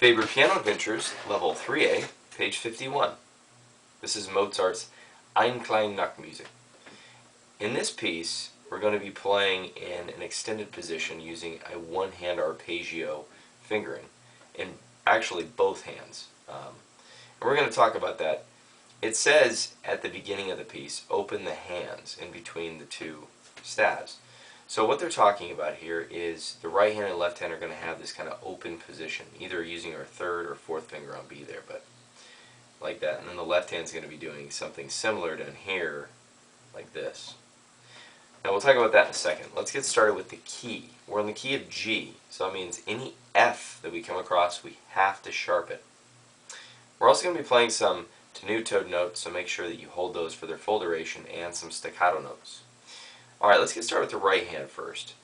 Faber Piano Adventures, Level 3A, page 51. This is Mozart's Eine Kleine Nachtmusik. In this piece, we're going to be playing in an extended position using a one-hand arpeggio fingering, in actually both hands. And we're going to talk about that. It says at the beginning of the piece, open the hands in between the two stabs. So what they're talking about here is the right hand and left hand are going to have this kind of open position, either using our third or fourth finger on B there, but like that. And then the left hand's going to be doing something similar down here, like this. Now we'll talk about that in a second. Let's get started with the key. We're in the key of G, so that means any F that we come across, we have to sharp it. We're also going to be playing some tenuto notes, so make sure that you hold those for their full duration, and some staccato notes. Alright, let's get started with the right hand first.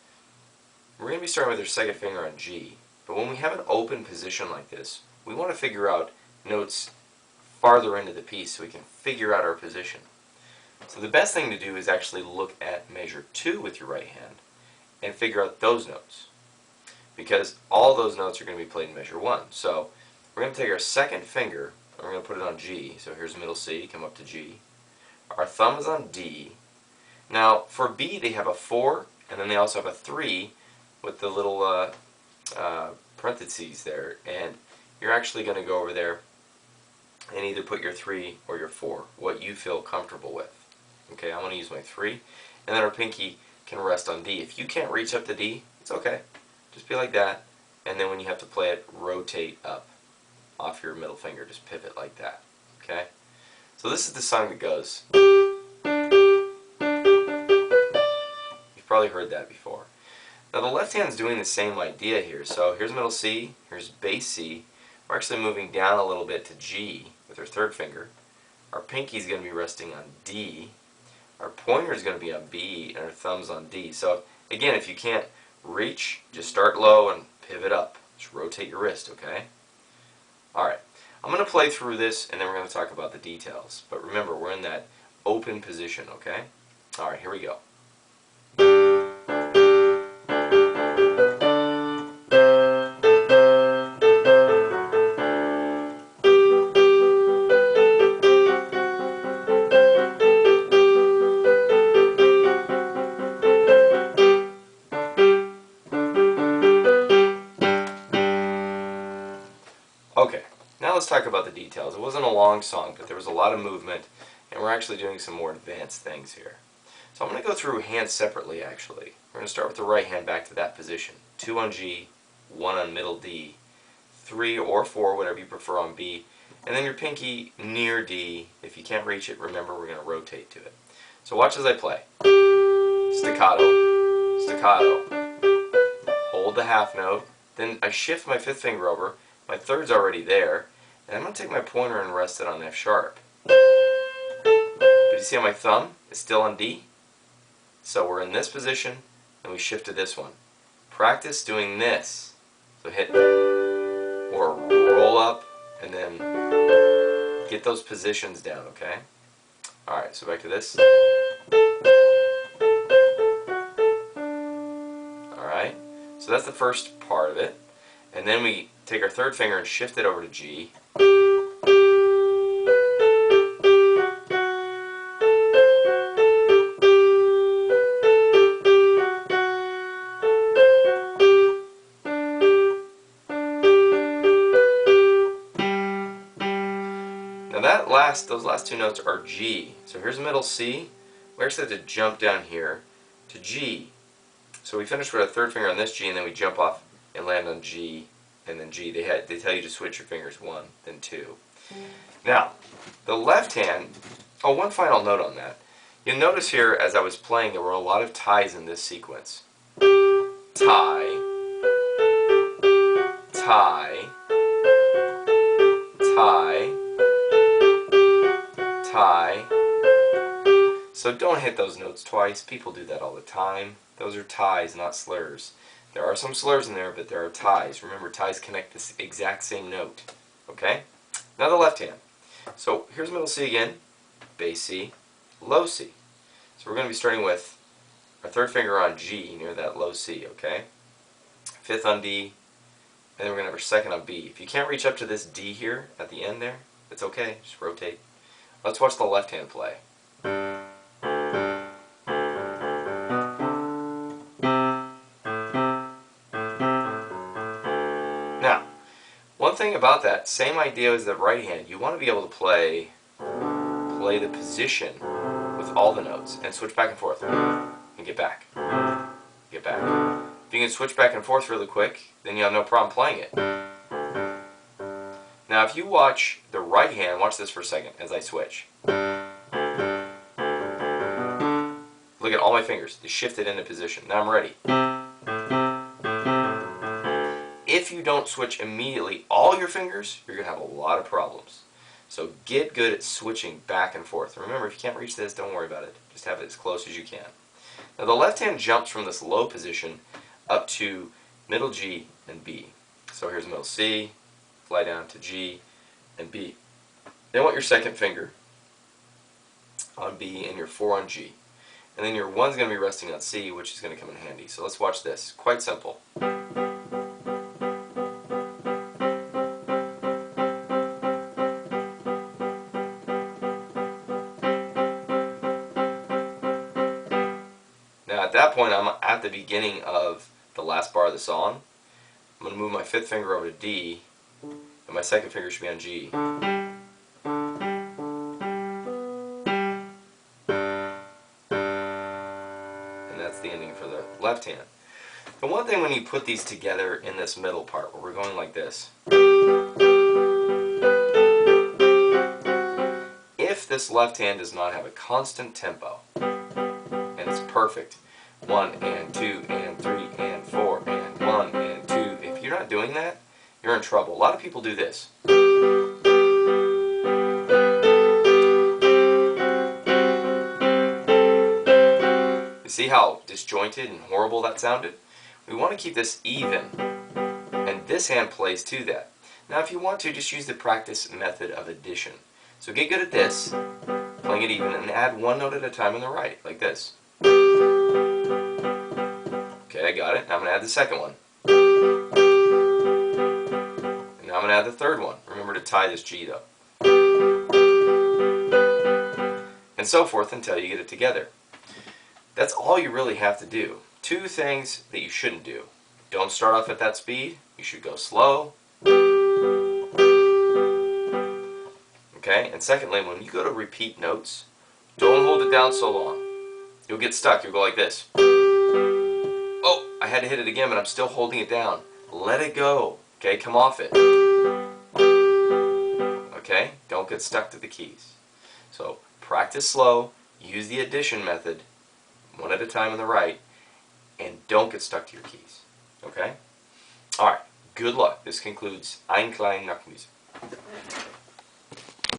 We're going to be starting with our second finger on G, but when we have an open position like this, we want to figure out notes farther into the piece so we can figure out our position. So the best thing to do is actually look at measure 2 with your right hand and figure out those notes, because all those notes are going to be played in measure 1. So we're going to take our second finger and we're going to put it on G. So here's middle C, come up to G. Our thumb is on D. Now for B they have a 4 and then they also have a 3 with the little parentheses there, and you're actually going to go over there and either put your 3 or your 4, what you feel comfortable with. Okay, I'm going to use my 3, and then our pinky can rest on D. If you can't reach up to D, it's okay. Just be like that, and then when you have to play it, rotate up off your middle finger. Just pivot like that. Okay? So this is the song that goes. You've probably heard that before. Now the left hand's doing the same idea here. So here's middle C, here's bass C. We're actually moving down a little bit to G with our third finger. Our pinky's going to be resting on D. Our pointer is going to be on B, and our thumb's on D. So again, if you can't reach, just start low and pivot up. Just rotate your wrist, okay? Alright, I'm going to play through this and then we're going to talk about the details. But remember, we're in that open position, okay? Alright, here we go. Okay, now let's talk about the details. It wasn't a long song, but there was a lot of movement, and we're actually doing some more advanced things here. So I'm going to go through hands separately, actually. We're going to start with the right hand back to that position. 2 on G, 1 on middle D, 3 or 4, whatever you prefer, on B, and then your pinky near D. If you can't reach it, remember we're going to rotate to it. So watch as I play. Staccato, staccato. Hold the half note, then I shift my fifth finger over. My third's already there, and I'm going to take my pointer and rest it on F sharp. But you see how my thumb is still on D? So we're in this position, and we shift to this one. Practice doing this. So hit or roll up, and then get those positions down, okay? Alright, so back to this. Alright, so that's the first part of it. And then we take our third finger and shift it over to G. Now those last two notes are G. So here's middle C. We actually have to jump down here to G. So we finish with our third finger on this G, and then we jump off and land on G, and then G. They tell you to switch your fingers 1, then 2. Now, the left hand, one final note on that. You'll notice here as I was playing there were a lot of ties in this sequence. Tie, tie, tie, tie. So don't hit those notes twice. People do that all the time. Those are ties, not slurs. There are some slurs in there, but there are ties. Remember, ties connect this exact same note. Okay? Now the left hand. So here's middle C again, bass C, low C. So we're going to be starting with our third finger on G near that low C, okay? Fifth on D, and then we're going to have our second on B. If you can't reach up to this D here at the end there, it's okay, just rotate. Let's watch the left hand play. Now, one thing about that, same idea as the right hand, you want to be able to play the position with all the notes and switch back and forth and get back. Get back. If you can switch back and forth really quick, then you have no problem playing it. Now if you watch the right hand, watch this for a second as I switch. Look at all my fingers. They shifted into position. Now I'm ready. If you don't switch immediately all your fingers, you're going to have a lot of problems. So get good at switching back and forth. Remember, if you can't reach this, don't worry about it. Just have it as close as you can. Now the left hand jumps from this low position up to middle G and B. So here's middle C, fly down to G and B. Then want your second finger on B and your 4 on G. And then your 1's going to be resting on C, which is going to come in handy. So let's watch this. Quite simple. Now at that point I'm at the beginning of the last bar of the song. I'm going to move my 5th finger over to D, and my 2nd finger should be on G. And that's the ending for the left hand. The one thing when you put these together in this middle part, where we're going like this, if this left hand does not have a constant tempo, and it's perfect, 1 and 2 and 3 and 4 and 1 and 2. If you're not doing that, you're in trouble. A lot of people do this. You see how disjointed and horrible that sounded? We want to keep this even, and this hand plays to that. Now if you want to, just use the practice method of addition. So get good at this, playing it even, and add one note at a time on the right, like this. Okay, I got it. Now I'm going to add the second one. And now I'm going to add the third one. Remember to tie this G though. And so forth until you get it together. That's all you really have to do. 2 things that you shouldn't do. Don't start off at that speed. You should go slow. Okay, and secondly, when you go to repeat notes, don't hold it down so long. You'll get stuck. You'll go like this. Oh, I had to hit it again, but I'm still holding it down. Let it go. Okay, come off it. Okay, don't get stuck to the keys. So practice slow, use the addition method, one at a time on the right, and don't get stuck to your keys. Okay? Alright, good luck. This concludes Eine Kleine Nachtmusik.